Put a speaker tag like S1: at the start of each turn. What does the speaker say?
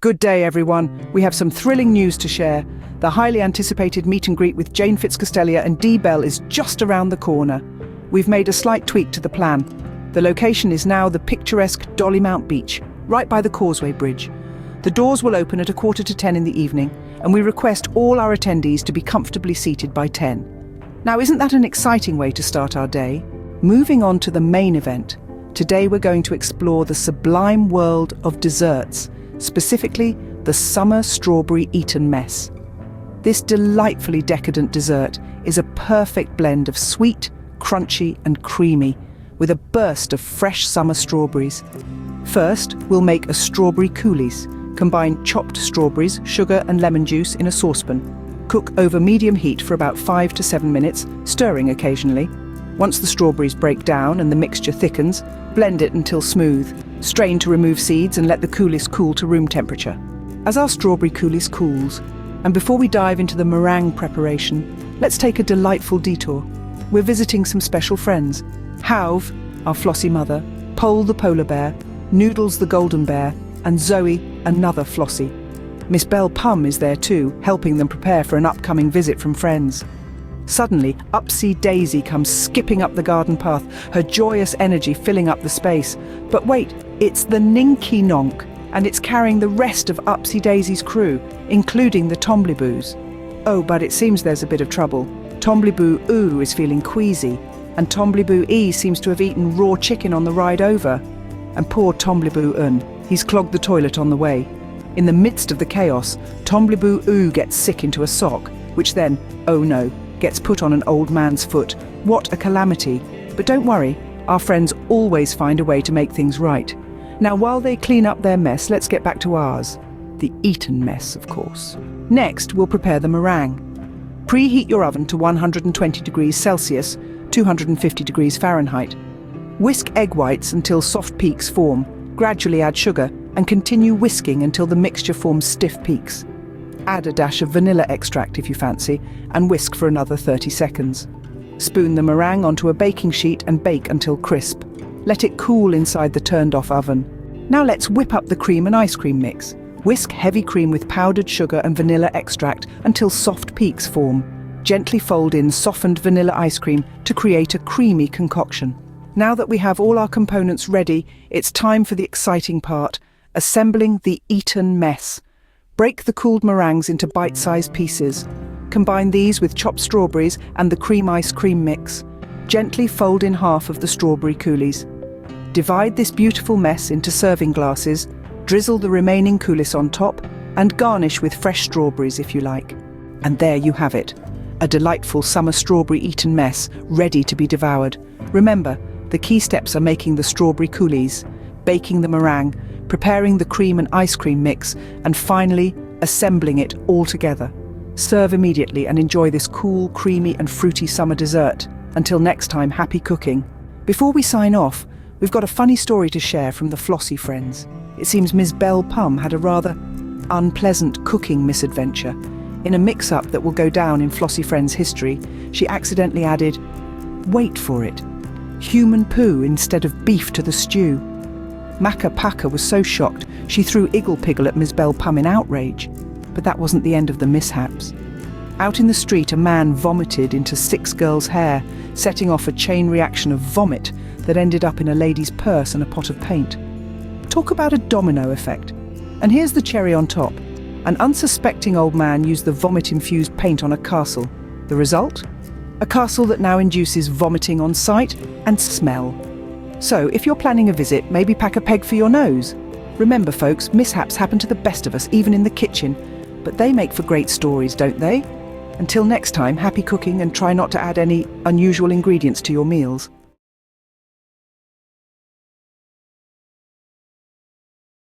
S1: Good day, everyone. We have some thrilling news to share. The highly anticipated meet and greet with Jane Fitzcastelia and Dee Bell is just around the corner. We've made a slight tweak to the plan. The location is now the picturesque Dollymount Beach, right by the Causeway Bridge. The doors will open at 9:45 in the evening, and we request all our attendees to be comfortably seated by 10. Now, isn't that an exciting way to start our day? Moving on to the main event, today we're going to explore the sublime world of desserts, specifically the summer strawberry Eton mess. This delightfully decadent dessert is a perfect blend of sweet, crunchy and creamy, with a burst of fresh summer strawberries. First, we'll make a strawberry coulis. Combine chopped strawberries, sugar and lemon juice in a saucepan. Cook over medium heat for about 5 to 7 minutes, stirring occasionally. Once the strawberries break down and the mixture thickens, blend it until smooth. Strain to remove seeds and let the coulis cool to room temperature. As our strawberry coulis cools, and before we dive into the meringue preparation, let's take a delightful detour. We're visiting some special friends. Hauve, our Flossy mother, Pole the polar bear, Noodles the golden bear, and Zoe, another Flossy. Miss Belle Pum is there too, helping them prepare for an upcoming visit from friends. Suddenly, Upsy Daisy comes skipping up the garden path, her joyous energy filling up the space. But wait, it's the Ninky Nonk, and it's carrying the rest of Upsy Daisy's crew, including the Tomblyboos. Oh, but it seems there's a bit of trouble. Tomblyboo Oo is feeling queasy, and Tomblyboo E seems to have eaten raw chicken on the ride over. And poor Tomblyboo Un, he's clogged the toilet on the way. In the midst of the chaos, Tomblyboo Oo gets sick into a sock, which then, oh no, gets put on an old man's foot. What a calamity. But don't worry, our friends always find a way to make things right. Now, while they clean up their mess, let's get back to ours. The Eton mess, of course. Next, we'll prepare the meringue. Preheat your oven to 120 degrees Celsius, 250 degrees Fahrenheit. Whisk egg whites until soft peaks form. Gradually add sugar and continue whisking until the mixture forms stiff peaks. Add a dash of vanilla extract if you fancy, and whisk for another 30 seconds. Spoon the meringue onto a baking sheet and bake until crisp. Let it cool inside the turned-off oven. Now let's whip up the cream and ice cream mix. Whisk heavy cream with powdered sugar and vanilla extract until soft peaks form. Gently fold in softened vanilla ice cream to create a creamy concoction. Now that we have all our components ready, it's time for the exciting part, assembling the Eton mess. Break the cooled meringues into bite-sized pieces. Combine these with chopped strawberries and the cream ice cream mix. Gently fold in half of the strawberry coulis. Divide this beautiful mess into serving glasses, drizzle the remaining coulis on top, and garnish with fresh strawberries if you like. And there you have it, a delightful summer strawberry Eton mess ready to be devoured. Remember, the key steps are making the strawberry coulis, baking the meringue, preparing the cream and ice cream mix, and finally assembling it all together. Serve immediately and enjoy this cool, creamy and fruity summer dessert. Until next time, happy cooking. Before we sign off, we've got a funny story to share from the Flossy friends. It seems Miss Belle Pum had a rather unpleasant cooking misadventure. In a mix-up that will go down in Flossy Friends history, she accidentally added, wait for it, human poo instead of beef to the stew. Macca Pacca was so shocked, she threw Iggle-Piggle at Miss Belle Pum in outrage. But that wasn't the end of the mishaps. Out in the street, a man vomited into 6 girls' hair, setting off a chain reaction of vomit that ended up in a lady's purse and a pot of paint. Talk about a domino effect. And here's the cherry on top. An unsuspecting old man used the vomit-infused paint on a castle. The result? A castle that now induces vomiting on sight and smell. So, if you're planning a visit, maybe pack a peg for your nose. Remember, folks, mishaps happen to the best of us, even in the kitchen. But they make for great stories, don't they? Until next time, happy cooking and try not to add any unusual ingredients to your meals.